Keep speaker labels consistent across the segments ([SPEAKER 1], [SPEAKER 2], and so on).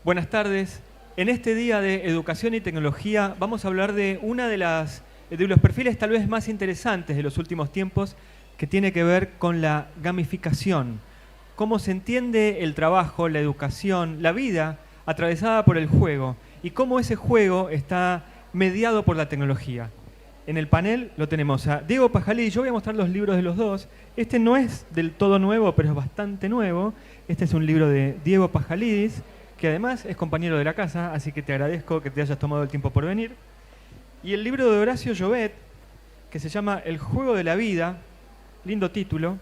[SPEAKER 1] Buenas tardes. En este día de educación y tecnología vamos a hablar de de los perfiles tal vez más interesantes de los últimos tiempos, que tiene que ver con la gamificación. Cómo se entiende el trabajo, la educación, la vida atravesada por el juego y cómo ese juego está mediado por la tecnología. En el panel lo tenemos a Diego Pajalidis. Yo voy a mostrar los libros de los dos. Este no es del todo nuevo, pero es bastante nuevo. Este es un libro de Diego Pajalidis, que además es compañero de la casa, así que te agradezco que te hayas tomado el tiempo por venir. Y el libro de Horacio Llobet, que se llama El juego de la vida, lindo título.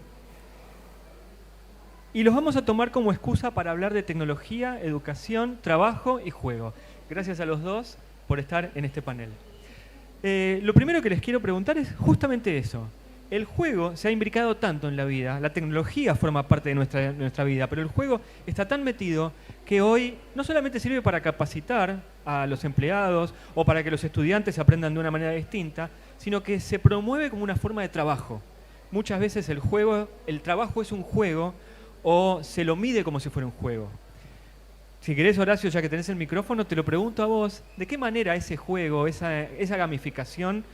[SPEAKER 1] Y los vamos a tomar como excusa para hablar de tecnología, educación, trabajo y juego. Gracias a los dos por estar en este panel. Lo primero que les quiero preguntar es justamente eso. El juego se ha imbricado tanto en la vida, la tecnología forma parte de nuestra vida, pero el juego está tan metido que hoy no solamente sirve para capacitar a los empleados o para que los estudiantes aprendan de una manera distinta, sino que se promueve como una forma de trabajo. Muchas veces el trabajo es un juego o se lo mide como si fuera un juego. Si querés, Horacio, ya que tenés el micrófono, te lo pregunto a vos, ¿de qué manera ese juego, esa gamificación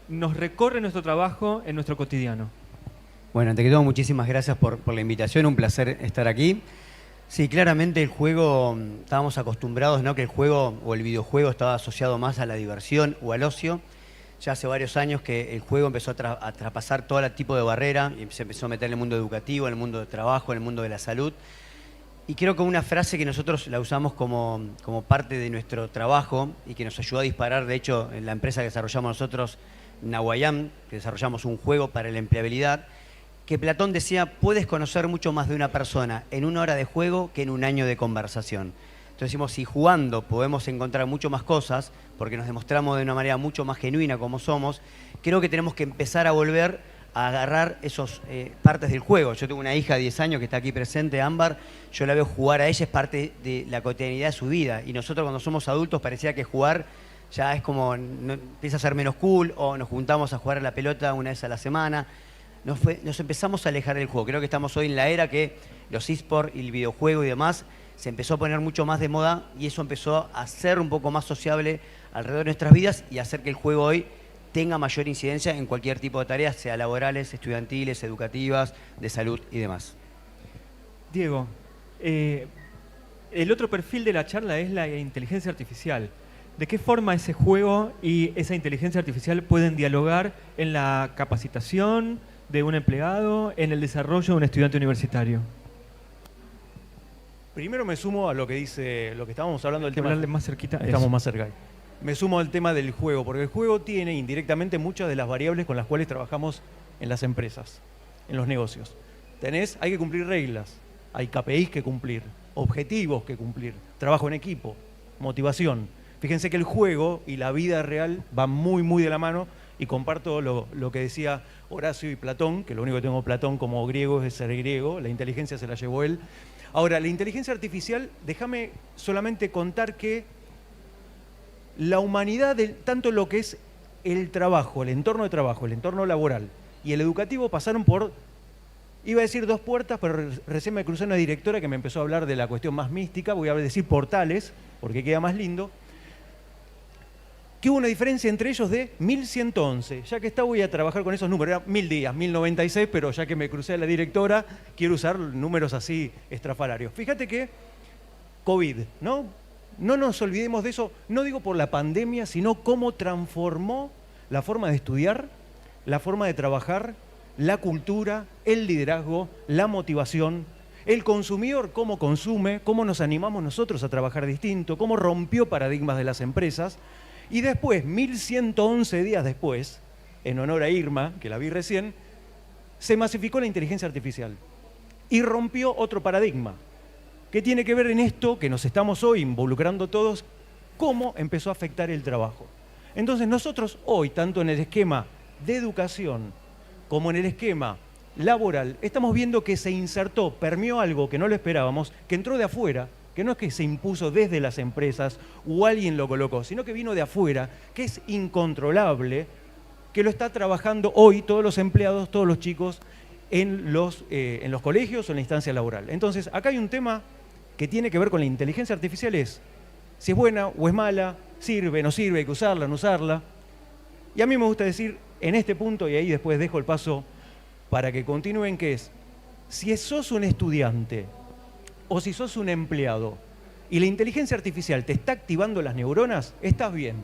[SPEAKER 1] nos recorre nuestro trabajo en nuestro cotidiano?
[SPEAKER 2] Bueno, ante que todo, muchísimas gracias por la invitación, un placer estar aquí. Sí, claramente el juego, estábamos acostumbrados, ¿no?, que el juego o el videojuego estaba asociado más a la diversión o al ocio. Ya hace varios años que el juego empezó a traspasar todo tipo de barrera y se empezó a meter en el mundo educativo, en el mundo del trabajo, en el mundo de la salud. Y creo que una frase que nosotros la usamos como parte de nuestro trabajo y que nos ayudó a disparar, de hecho, en la empresa que desarrollamos nosotros, Nahuayam, que desarrollamos un juego para la empleabilidad, que Platón decía, puedes conocer mucho más de una persona en una hora de juego que en un año de conversación. Entonces decimos, si jugando podemos encontrar mucho más cosas, porque nos demostramos de una manera mucho más genuina como somos, creo que tenemos que empezar a volver a agarrar esas partes del juego. Yo tengo una hija de 10 años que está aquí presente, Ámbar, yo la veo jugar a ella, es parte de la cotidianidad de su vida, y nosotros cuando somos adultos parecía que jugar ya es como, empieza a ser menos cool, o nos juntamos a jugar a la pelota una vez a la semana. Nos empezamos a alejar del juego. Creo que estamos hoy en la era que los eSports y el videojuego y demás se empezó a poner mucho más de moda, y eso empezó a ser un poco más sociable alrededor de nuestras vidas y hacer que el juego hoy tenga mayor incidencia en cualquier tipo de tareas, sea laborales, estudiantiles, educativas, de salud y demás.
[SPEAKER 1] Diego, el otro perfil de la charla es la inteligencia artificial. ¿De qué forma ese juego y esa inteligencia artificial pueden dialogar en la capacitación de un empleado, en el desarrollo de un estudiante universitario?
[SPEAKER 3] Primero me sumo a lo que dice, lo que estábamos hablando del tema.
[SPEAKER 1] Hablarle más cerquita.
[SPEAKER 3] Estamos
[SPEAKER 1] Eso.
[SPEAKER 3] más cerca ahí. Me sumo al tema del juego, porque el juego tiene indirectamente muchas de las variables con las cuales trabajamos en las empresas, en los negocios. Hay que cumplir reglas, hay KPIs que cumplir, objetivos que cumplir, trabajo en equipo, motivación. Fíjense que el juego y la vida real van muy, muy de la mano, y comparto lo que decía Horacio y Platón, que lo único que tengo Platón como griego es ser griego, la inteligencia se la llevó él. Ahora, la inteligencia artificial, déjame solamente contar que la humanidad, tanto lo que es el trabajo, el entorno de trabajo, el entorno laboral y el educativo pasaron por, iba a decir dos puertas, pero recién me crucé una directora que me empezó a hablar de la cuestión más mística, voy a decir portales, porque queda más lindo, que hubo una diferencia entre ellos de 1111. Ya que voy a trabajar con esos números, eran 1000 días, 1096, pero ya que me crucé a la directora, quiero usar números así estrafalarios. Fíjate que COVID, ¿no? No nos olvidemos de eso, no digo por la pandemia, sino cómo transformó la forma de estudiar, la forma de trabajar, la cultura, el liderazgo, la motivación, el consumidor, cómo consume, cómo nos animamos nosotros a trabajar distinto, cómo rompió paradigmas de las empresas. Y después, 1111 días después, en honor a Irma, que la vi recién, se masificó la inteligencia artificial y rompió otro paradigma. ¿Qué tiene que ver en esto que nos estamos hoy involucrando todos? ¿Cómo empezó a afectar el trabajo? Entonces nosotros hoy, tanto en el esquema de educación como en el esquema laboral, estamos viendo que se insertó, permeó algo que no lo esperábamos, que entró de afuera, que no es que se impuso desde las empresas o alguien lo colocó, sino que vino de afuera, que es incontrolable, que lo está trabajando hoy todos los empleados, todos los chicos en los colegios o en la instancia laboral. Entonces, acá hay un tema que tiene que ver con la inteligencia artificial es si es buena o es mala, sirve, no sirve, hay que usarla, no usarla. Y a mí me gusta decir en este punto, y ahí después dejo el paso para que continúen, que es, si sos un estudiante o si sos un empleado y la inteligencia artificial te está activando las neuronas, estás bien.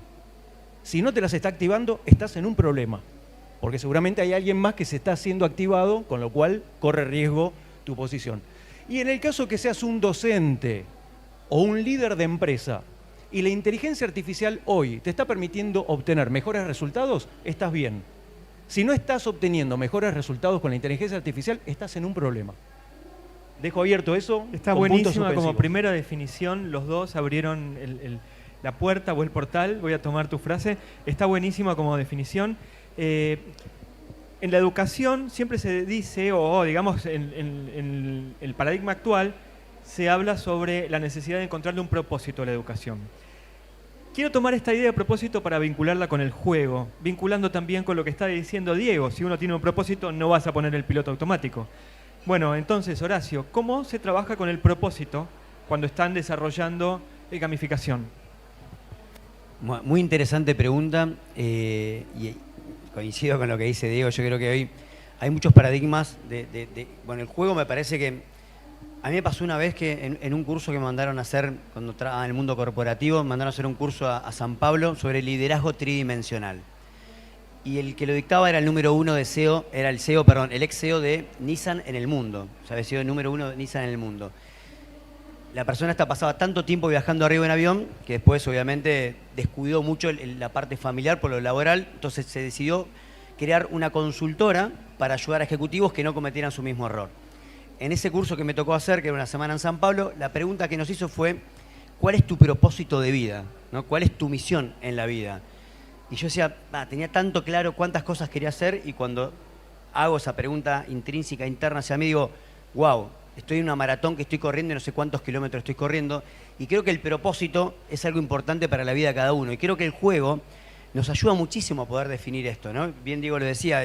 [SPEAKER 3] Si no te las está activando, estás en un problema, porque seguramente hay alguien más que se está siendo activado, con lo cual corre riesgo tu posición. Y en el caso que seas un docente o un líder de empresa y la inteligencia artificial hoy te está permitiendo obtener mejores resultados, estás bien. Si no estás obteniendo mejores resultados con la inteligencia artificial, estás en un problema. Dejo abierto eso.
[SPEAKER 1] Está
[SPEAKER 3] con puntos
[SPEAKER 1] buenísima como
[SPEAKER 3] suspensivos.
[SPEAKER 1] primera definición. Los dos abrieron la puerta o el portal. Voy a tomar tu frase. Está buenísima como definición. En la educación siempre se dice, o digamos en el paradigma actual, se habla sobre la necesidad de encontrarle un propósito a la educación. Quiero tomar esta idea de propósito para vincularla con el juego, vinculando también con lo que está diciendo Diego. Si uno tiene un propósito, no vas a poner el piloto automático. Bueno, entonces, Horacio, ¿cómo se trabaja con el propósito cuando están desarrollando gamificación?
[SPEAKER 2] Muy interesante pregunta, y coincido con lo que dice Diego. Yo creo que hoy hay muchos paradigmas bueno, el juego me parece que... A mí me pasó una vez que en un curso que me mandaron a hacer, cuando trabajaba en el mundo corporativo, me mandaron a hacer un curso a San Pablo sobre liderazgo tridimensional. Y el que lo dictaba era el número uno de CEO, era el CEO, perdón, el ex CEO de Nissan en el mundo. O sea, había sido el número uno de Nissan en el mundo. La persona esta pasaba tanto tiempo viajando arriba en avión que después obviamente descuidó mucho la parte familiar por lo laboral. Entonces se decidió crear una consultora para ayudar a ejecutivos que no cometieran su mismo error. En ese curso que me tocó hacer, que era una semana en San Pablo, la pregunta que nos hizo fue, ¿cuál es tu propósito de vida? ¿No? ¿Cuál es tu misión en la vida? Y yo decía, tenía tanto claro cuántas cosas quería hacer, y cuando hago esa pregunta intrínseca, interna hacia mí, digo, wow, estoy en una maratón que estoy corriendo y no sé cuántos kilómetros estoy corriendo, y creo que el propósito es algo importante para la vida de cada uno, y creo que el juego nos ayuda muchísimo a poder definir esto, ¿no? Bien Diego lo decía,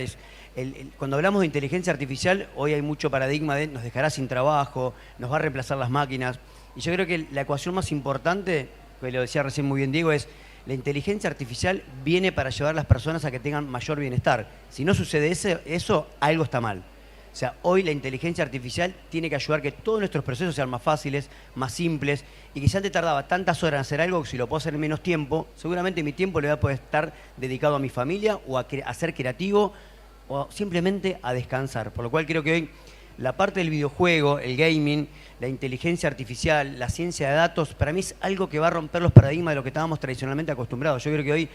[SPEAKER 2] cuando hablamos de inteligencia artificial, hoy hay mucho paradigma de nos dejará sin trabajo, nos va a reemplazar las máquinas. Y yo creo que la ecuación más importante, que lo decía recién muy bien Diego, es la inteligencia artificial viene para llevar a las personas a que tengan mayor bienestar. Si no sucede eso, algo está mal. O sea, hoy la inteligencia artificial tiene que ayudar a que todos nuestros procesos sean más fáciles, más simples, y que si antes tardaba tantas horas en hacer algo, que si lo puedo hacer en menos tiempo, seguramente mi tiempo le va a poder estar dedicado a mi familia o a ser creativo, o simplemente a descansar. Por lo cual creo que hoy la parte del videojuego, el gaming, la inteligencia artificial, la ciencia de datos, para mí es algo que va a romper los paradigmas de lo que estábamos tradicionalmente acostumbrados. Yo creo que hoy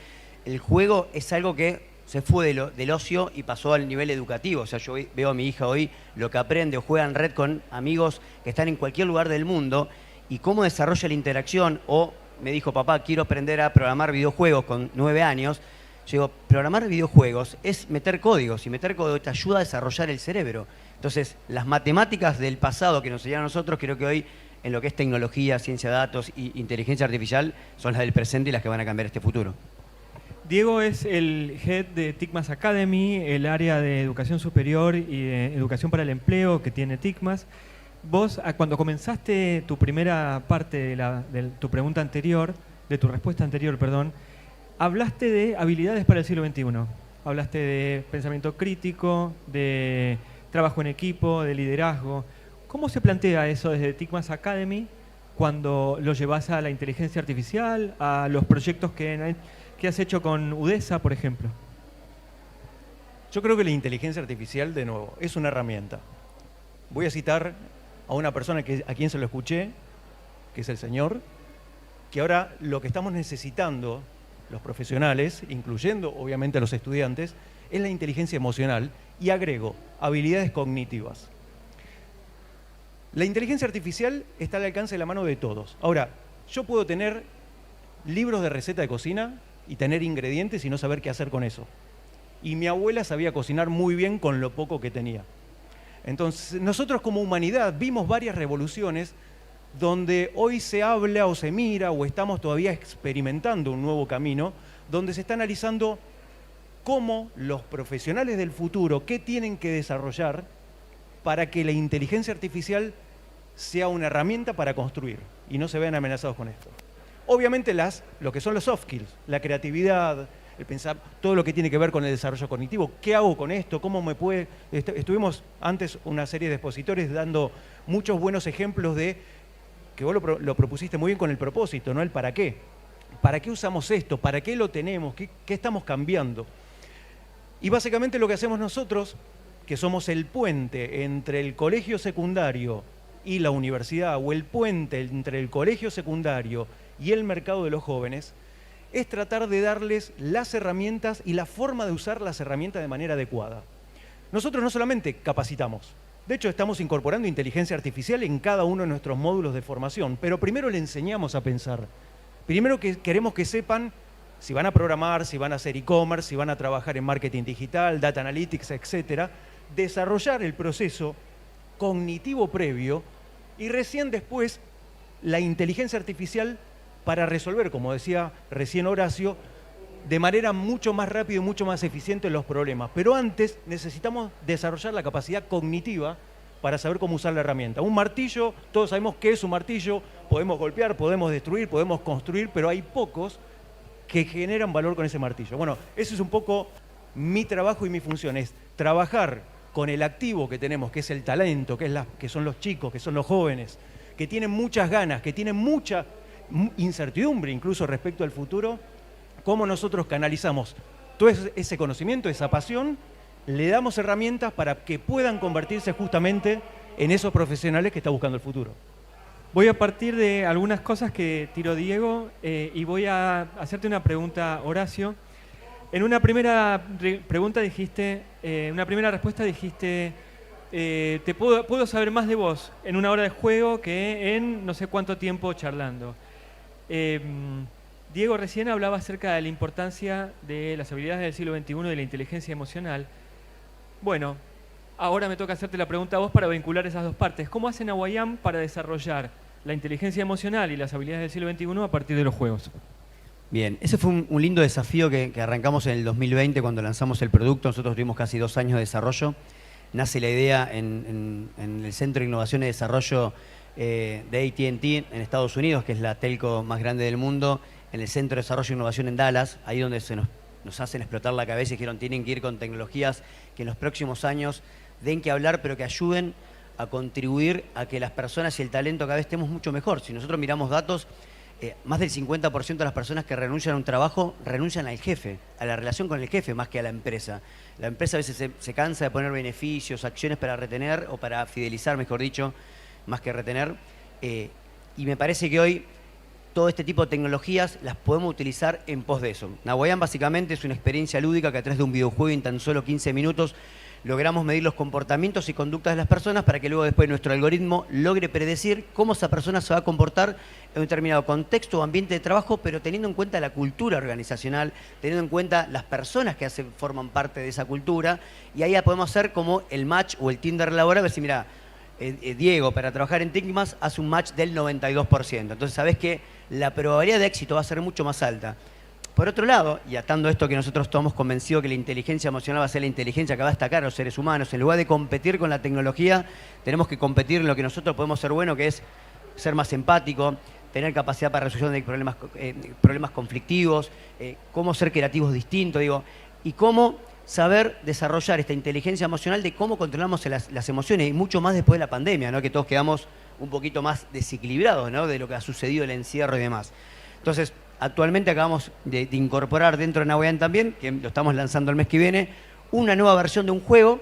[SPEAKER 2] el juego es algo que se fue del ocio y pasó al nivel educativo. O sea, yo veo a mi hija hoy lo que aprende o juega en red con amigos que están en cualquier lugar del mundo, y cómo desarrolla la interacción. O me dijo, papá, quiero aprender a programar videojuegos con 9 años. Yo digo, programar videojuegos es meter códigos, y meter códigos te ayuda a desarrollar el cerebro. Entonces, las matemáticas del pasado que nos enseñaron a nosotros, creo que hoy, en lo que es tecnología, ciencia de datos e inteligencia artificial, son las del presente y las que van a cambiar este futuro.
[SPEAKER 1] Diego es el head de TICMAS Academy, el área de educación superior y de educación para el empleo que tiene TICMAS. Vos, cuando comenzaste tu primera parte de tu pregunta anterior, de tu respuesta anterior, perdón, hablaste de habilidades para el siglo XXI. Hablaste de pensamiento crítico, de trabajo en equipo, de liderazgo. ¿Cómo se plantea eso desde TICMAS Academy cuando lo llevas a la inteligencia artificial, a los proyectos que has hecho con UDESA, por ejemplo?
[SPEAKER 3] Yo creo que la inteligencia artificial, de nuevo, es una herramienta. Voy a citar a una persona a quien se lo escuché, que es el señor, que ahora lo que estamos necesitando los profesionales, incluyendo obviamente a los estudiantes, es la inteligencia emocional, y agrego, habilidades cognitivas. La inteligencia artificial está al alcance de la mano de todos. Ahora, yo puedo tener libros de receta de cocina y tener ingredientes y no saber qué hacer con eso. Y mi abuela sabía cocinar muy bien con lo poco que tenía. Entonces, nosotros como humanidad vimos varias revoluciones donde hoy se habla o se mira o estamos todavía experimentando un nuevo camino, donde se está analizando cómo los profesionales del futuro, qué tienen que desarrollar para que la inteligencia artificial sea una herramienta para construir y no se vean amenazados con esto. Obviamente lo que son los soft skills, la creatividad, el pensar, todo lo que tiene que ver con el desarrollo cognitivo. ¿Qué hago con esto? ¿Cómo me puede...? Estuvimos antes una serie de expositores dando muchos buenos ejemplos de que vos lo propusiste muy bien con el propósito, ¿no? El para qué. ¿Para qué usamos esto? ¿Para qué lo tenemos? ¿Qué estamos cambiando? Y básicamente lo que hacemos nosotros, que somos el puente entre el colegio secundario y la universidad, o el puente entre el colegio secundario y el mercado de los jóvenes, es tratar de darles las herramientas y la forma de usar las herramientas de manera adecuada. Nosotros no solamente capacitamos, de hecho estamos incorporando inteligencia artificial en cada uno de nuestros módulos de formación, pero primero le enseñamos a pensar. Primero que queremos que sepan si van a programar, si van a hacer e-commerce, si van a trabajar en marketing digital, data analytics, etcétera, desarrollar el proceso cognitivo previo y recién después la inteligencia artificial para resolver, como decía recién Horacio, de manera mucho más rápida y mucho más eficiente los problemas. Pero antes necesitamos desarrollar la capacidad cognitiva para saber cómo usar la herramienta. Un martillo, todos sabemos qué es un martillo, podemos golpear, podemos destruir, podemos construir, pero hay pocos que generan valor con ese martillo. Bueno, ese es un poco mi trabajo y mi función, es trabajar con el activo que tenemos, que es el talento, que son los chicos, que son los jóvenes, que tienen muchas ganas, que tienen mucha incertidumbre incluso respecto al futuro, cómo nosotros canalizamos todo ese conocimiento, esa pasión, le damos herramientas para que puedan convertirse justamente en esos profesionales que está buscando el futuro.
[SPEAKER 1] Voy a partir de algunas cosas que tiró Diego y voy a hacerte una pregunta, Horacio. En una primera pregunta dijiste, en una primera respuesta dijiste, puedo saber más de vos en una hora de juego que en no sé cuánto tiempo charlando. Diego recién hablaba acerca de la importancia de las habilidades del siglo XXI y de la inteligencia emocional. Bueno, ahora me toca hacerte la pregunta a vos para vincular esas dos partes. ¿Cómo hacen a Wayam para desarrollar la inteligencia emocional y las habilidades del siglo XXI a partir de los juegos?
[SPEAKER 2] Bien, ese fue un lindo desafío que arrancamos en el 2020 cuando lanzamos el producto. Nosotros tuvimos casi 2 años de desarrollo. Nace la idea en el Centro de Innovación y Desarrollo de AT&T en Estados Unidos, que es la telco más grande del mundo, en el Centro de Desarrollo e Innovación en Dallas, ahí donde nos hacen explotar la cabeza y dijeron tienen que ir con tecnologías que en los próximos años den que hablar, pero que ayuden a contribuir a que las personas y el talento cada vez estemos mucho mejor. Si nosotros miramos datos, más del 50% de las personas que renuncian a un trabajo renuncian al jefe, a la relación con el jefe más que a la empresa. La empresa a veces se cansa de poner beneficios, acciones para retener o para fidelizar, mejor dicho, más que retener. Y me parece que hoy todo este tipo de tecnologías las podemos utilizar en pos de eso. Nawayam básicamente es una experiencia lúdica que a través de un videojuego en tan solo 15 minutos logramos medir los comportamientos y conductas de las personas para que luego después nuestro algoritmo logre predecir cómo esa persona se va a comportar en un determinado contexto o ambiente de trabajo, pero teniendo en cuenta la cultura organizacional, teniendo en cuenta las personas que forman parte de esa cultura, y ahí ya podemos hacer como el match o el Tinder laboral, a ver si mira, Diego para trabajar en Tickmas hace un match del 92%. Entonces sabés que la probabilidad de éxito va a ser mucho más alta. Por otro lado, y atando esto que nosotros estamos convencidos que la inteligencia emocional va a ser la inteligencia que va a destacar a los seres humanos, en lugar de competir con la tecnología, tenemos que competir en lo que nosotros podemos ser bueno, que es ser más empático, tener capacidad para resolución de problemas conflictivos, cómo ser creativos distintos, y cómo saber desarrollar esta inteligencia emocional de cómo controlamos las emociones, y mucho más después de la pandemia, ¿no? Que todos quedamos un poquito más desequilibrados, ¿no? De lo que ha sucedido, el encierro y demás. Entonces, actualmente acabamos de incorporar dentro de Nawayam también, que lo estamos lanzando el mes que viene, una nueva versión de un juego,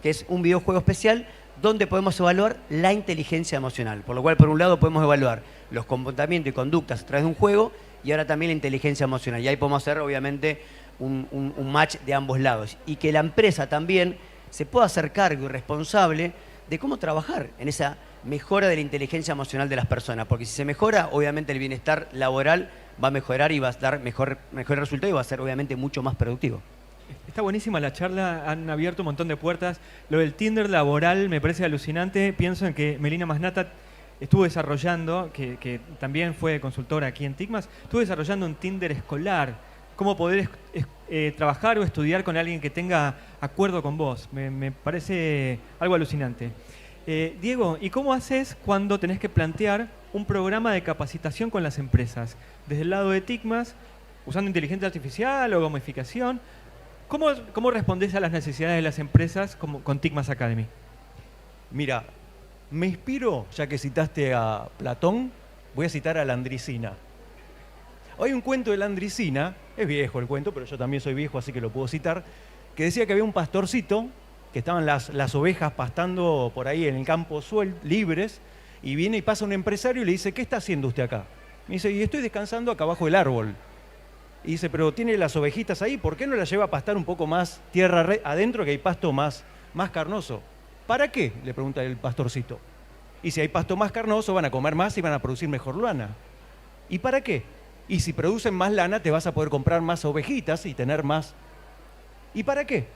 [SPEAKER 2] que es un videojuego especial, donde podemos evaluar la inteligencia emocional. Por lo cual, por un lado, podemos evaluar los comportamientos y conductas a través de un juego, y ahora también la inteligencia emocional. Y ahí podemos hacer, obviamente, un match de ambos lados. Y que la empresa también se pueda hacer cargo y responsable de cómo trabajar en esa mejora de la inteligencia emocional de las personas. Porque si se mejora, obviamente el bienestar laboral va a mejorar y va a dar mejor resultado y va a ser obviamente mucho más productivo.
[SPEAKER 1] Está buenísima la charla, han abierto un montón de puertas. Lo del Tinder laboral me parece alucinante. Pienso en que Melina Masnata estuvo desarrollando, que también fue consultora aquí en Tickmas, estuvo desarrollando un Tinder escolar. Cómo poder trabajar o estudiar con alguien que tenga acuerdo con vos. Me parece algo alucinante. Diego, ¿y cómo haces cuando tenés que plantear un programa de capacitación con las empresas? Desde el lado de TICMAS, usando inteligencia artificial o gamificación, ¿cómo respondés a las necesidades de las empresas con TICMAS Academy?
[SPEAKER 3] Mira, me inspiro, ya que citaste a Platón, voy a citar a la Landricina. Hay un cuento de la Landricina, es viejo el cuento, pero yo también soy viejo, así que lo puedo citar, que decía que había un pastorcito, que estaban las ovejas pastando por ahí en el campo libres, y viene y pasa un empresario y le dice, ¿qué está haciendo usted acá? Me dice, y estoy descansando acá abajo del árbol. Y dice, pero tiene las ovejitas ahí, ¿por qué no las lleva a pastar un poco más tierra adentro, que hay pasto más carnoso? ¿Para qué? Le pregunta el pastorcito. Y si hay pasto más carnoso, van a comer más y van a producir mejor lana. ¿Y para qué? Y si producen más lana, te vas a poder comprar más ovejitas y tener más. ¿Y para qué?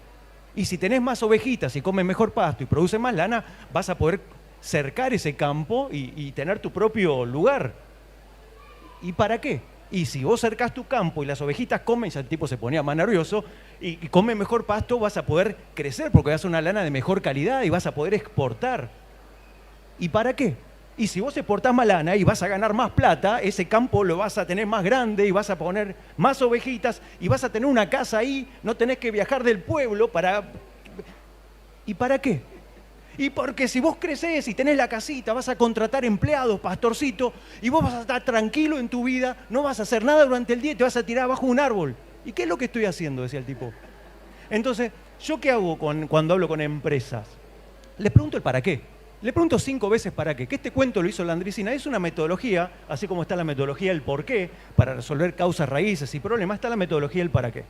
[SPEAKER 3] Y si tenés más ovejitas y comen mejor pasto y producen más lana, vas a poder cercar ese campo y tener tu propio lugar. ¿Y para qué? Y si vos cercás tu campo y las ovejitas comen, ya el tipo se ponía más nervioso, y comen mejor pasto, vas a poder crecer porque vas a una lana de mejor calidad y vas a poder exportar. ¿Y para qué? Y si vos exportás más lana y vas a ganar más plata, ese campo lo vas a tener más grande y vas a poner más ovejitas y vas a tener una casa ahí, no tenés que viajar del pueblo para... ¿Y para qué? Y porque si vos crecés y tenés la casita, vas a contratar empleados, pastorcito, y vos vas a estar tranquilo en tu vida, no vas a hacer nada durante el día y te vas a tirar abajo un árbol. ¿Y qué es lo que estoy haciendo? Decía el tipo. Entonces, ¿yo qué hago cuando hablo con empresas? Les pregunto el para qué. Le pregunto 5 veces para qué. Que este cuento lo hizo Landricina. Es una metodología, así como está la metodología del por qué, para resolver causas, raíces y problemas, está la metodología del para qué.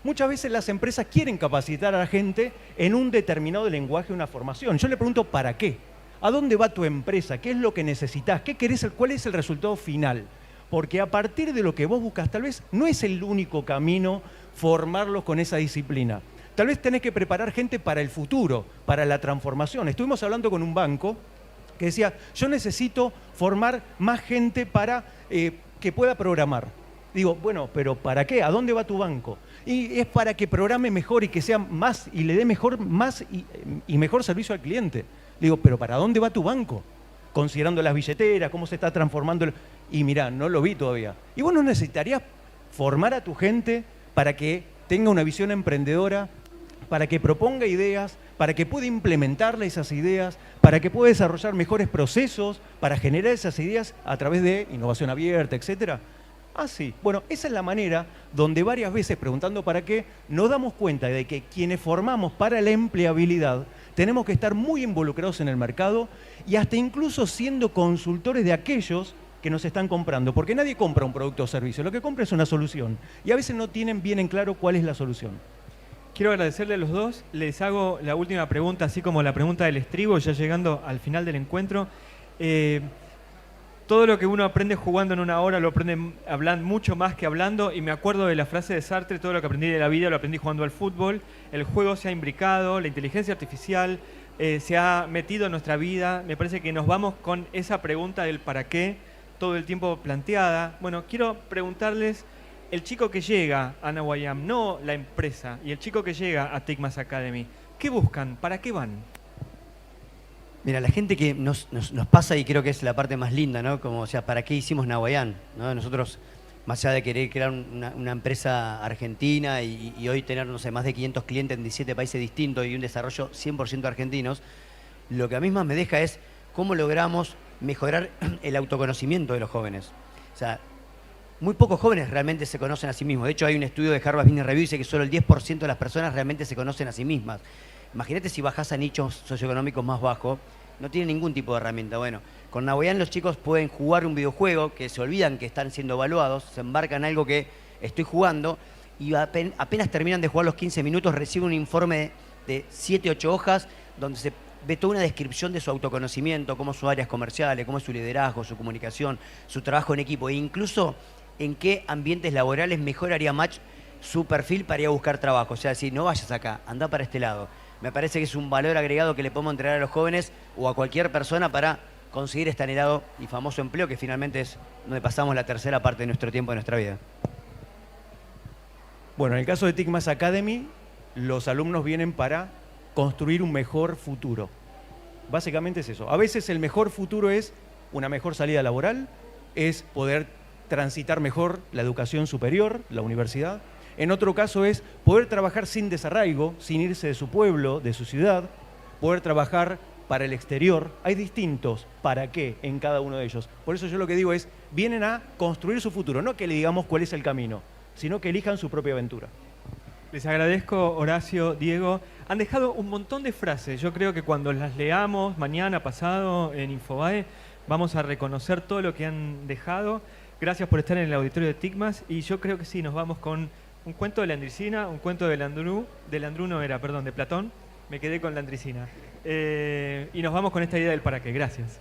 [SPEAKER 3] Muchas veces las empresas quieren capacitar a la gente en un determinado lenguaje, una formación. Yo le pregunto ¿para qué? ¿A dónde va tu empresa? ¿Qué es lo que necesitas? ¿Qué querés? ¿Cuál es el resultado final? Porque a partir de lo que vos buscas, tal vez no es el único camino formarlos con esa disciplina. Tal vez tenés que preparar gente para el futuro, para la transformación. Estuvimos hablando con un banco que decía, yo necesito formar más gente para que pueda programar. Digo, bueno, pero ¿para qué? ¿A dónde va tu banco? Y es para que programe mejor y que sea más y le dé más y mejor servicio al cliente. Digo, pero ¿para dónde va tu banco? Considerando las billeteras, cómo se está transformando. Y mirá, no lo vi todavía. Y vos no necesitarías formar a tu gente para que tenga una visión emprendedora, para que proponga ideas, para que pueda implementarle esas ideas, para que pueda desarrollar mejores procesos, para generar esas ideas a través de innovación abierta, etcétera. Ah, sí. Bueno, esa es la manera donde varias veces, preguntando para qué, nos damos cuenta de que quienes formamos para la empleabilidad tenemos que estar muy involucrados en el mercado y hasta incluso siendo consultores de aquellos que nos están comprando, porque nadie compra un producto o servicio, lo que compra es una solución y a veces no tienen bien en claro cuál es la solución.
[SPEAKER 1] Quiero agradecerle a los dos. Les hago la última pregunta, así como la pregunta del estribo, ya llegando al final del encuentro. Todo lo que uno aprende jugando en una hora lo aprende hablando mucho más que hablando, y me acuerdo de la frase de Sartre, todo lo que aprendí de la vida lo aprendí jugando al fútbol. El juego se ha imbricado, la inteligencia artificial se ha metido en nuestra vida. Me parece que nos vamos con esa pregunta del para qué todo el tiempo planteada. Bueno, quiero preguntarles, el chico que llega a Nawayam, no la empresa, y el chico que llega a TICMAS Academy, ¿qué buscan? ¿Para qué van?
[SPEAKER 2] Mira, la gente que nos pasa, y creo que es la parte más linda, ¿no? Como, o sea, ¿para qué hicimos Nawayam? ¿No? Nosotros, más allá de querer crear una empresa argentina y hoy tener, no sé, más de 500 clientes en 17 países distintos y un desarrollo 100% argentinos, lo que a mí más me deja es cómo logramos mejorar el autoconocimiento de los jóvenes. O sea, muy pocos jóvenes realmente se conocen a sí mismos. De hecho, hay un estudio de Harvard Business Review que dice que solo el 10% de las personas realmente se conocen a sí mismas. Imagínate si bajás a nichos socioeconómicos más bajos, no tienen ningún tipo de herramienta. Bueno, con Nawayam los chicos pueden jugar un videojuego, que se olvidan que están siendo evaluados, se embarcan en algo que estoy jugando y apenas terminan de jugar los 15 minutos reciben un informe de 7, 8 hojas donde se ve toda una descripción de su autoconocimiento, cómo sus áreas comerciales, cómo es su liderazgo, su comunicación, su trabajo en equipo e incluso en qué ambientes laborales mejor haría match su perfil para ir a buscar trabajo. O sea, si no vayas acá, anda para este lado. Me parece que es un valor agregado que le podemos entregar a los jóvenes o a cualquier persona para conseguir este anhelado y famoso empleo que finalmente es donde pasamos la tercera parte de nuestro tiempo, de nuestra vida.
[SPEAKER 3] Bueno, en el caso de TICMAS Academy, los alumnos vienen para construir un mejor futuro. Básicamente es eso. A veces el mejor futuro es una mejor salida laboral, es poder transitar mejor la educación superior, la universidad. En otro caso es poder trabajar sin desarraigo, sin irse de su pueblo, de su ciudad, poder trabajar para el exterior. Hay distintos para qué en cada uno de ellos. Por eso yo lo que digo es, vienen a construir su futuro, no que le digamos cuál es el camino, sino que elijan su propia aventura.
[SPEAKER 1] Les agradezco, Horacio, Diego. Han dejado un montón de frases. Yo creo que cuando las leamos mañana, pasado, en Infobae, vamos a reconocer todo lo que han dejado. Gracias por estar en el auditorio de TICMAS. Y yo creo que sí, nos vamos con un cuento de Landricina, un cuento de Landru no era, perdón, de Platón. Me quedé con Landricina. Y nos vamos con esta idea del para qué. Gracias.